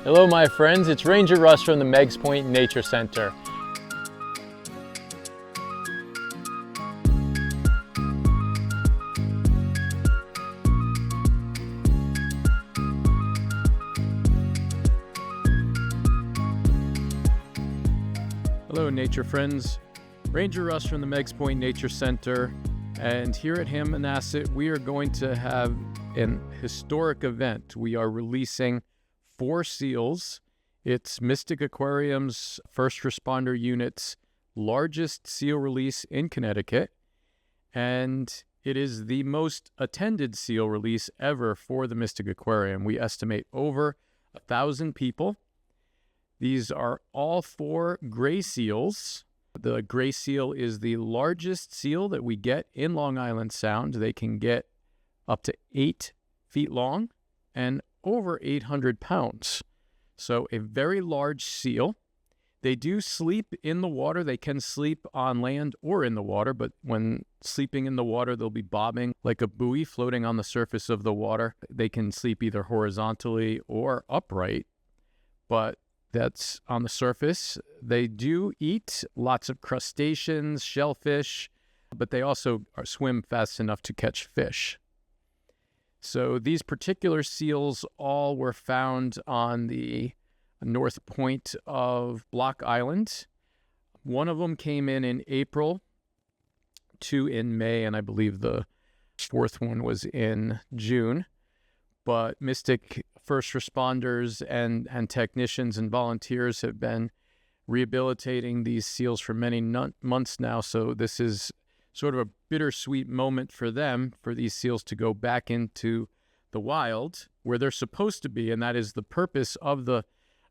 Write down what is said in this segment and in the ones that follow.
Hello my friends, it's Ranger Russ from the Meigs Nature Center. Hello nature friends, Ranger Russ from the Meigs Nature Center, and here at Hammonasset we are going to have an historic event. We are releasing 4 seals. It's Mystic Aquarium's first responder unit's largest seal release in Connecticut, and it is the most attended seal release ever for the Mystic Aquarium. We estimate over 1,000 people. These are all 4 gray seals. The gray seal is the largest seal that we get in Long Island Sound. They can get up to 8 feet long and over 800 pounds. So a very large seal. They do sleep in the water. They can sleep on land or in the water, but when sleeping in the water, they'll be bobbing like a buoy floating on the surface of the water. They can sleep either horizontally or upright, but that's on the surface. They do eat lots of crustaceans, shellfish, but they also swim fast enough to catch fish. So these particular seals all were found on the north point of Block Island. One of them came in April, 2 in May, and I believe the 4th one was in June. But Mystic first responders and technicians and volunteers have been rehabilitating these seals for many months now, so this is sort of a bittersweet moment for them, for these seals to go back into the wild where they're supposed to be, and that is the purpose of the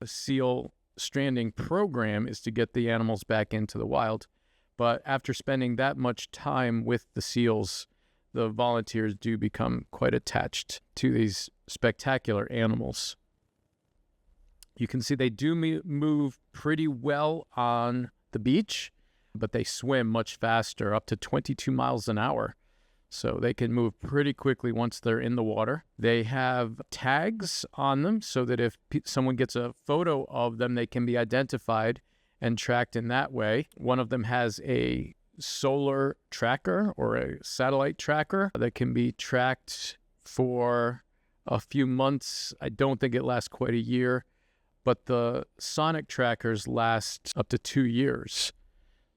seal stranding program, is to get the animals back into the wild. But after spending that much time with the seals, the volunteers do become quite attached to these spectacular animals. You can see they do move pretty well on the beach, but they swim much faster, up to 22 miles an hour. So they can move pretty quickly once they're in the water. They have tags on them so that if someone gets a photo of them, they can be identified and tracked in that way. One of them has a solar tracker or a satellite tracker that can be tracked for a few months. I don't think it lasts quite a year, but the sonic trackers last up to 2 years.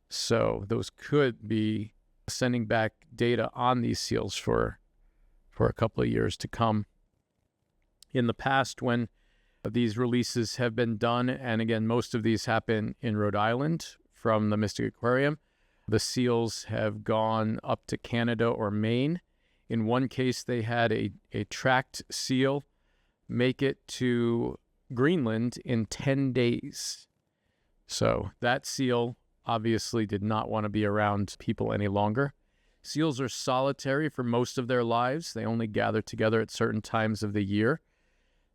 So those could be sending back data on these seals for a couple of years to come. In the past, when these releases have been done, and again, most of these happen in Rhode Island from the Mystic Aquarium, the seals have gone up to Canada or Maine. In one case, they had a tracked seal make it to Greenland in 10 days. So that seal obviously did not want to be around people any longer. Seals are solitary for most of their lives. They only gather together at certain times of the year.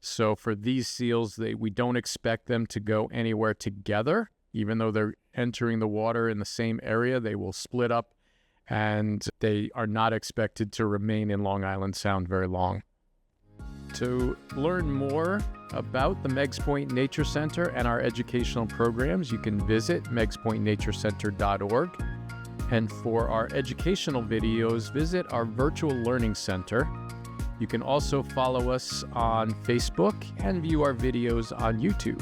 So for these seals, we don't expect them to go anywhere together. Even though they're entering the water in the same area, they will split up, and they are not expected to remain in Long Island Sound very long. To learn more about the Meigs Nature Center and our educational programs, you can visit meigspointnaturecenter.org. And for our educational videos, visit our virtual learning center. You can also follow us on Facebook and view our videos on YouTube.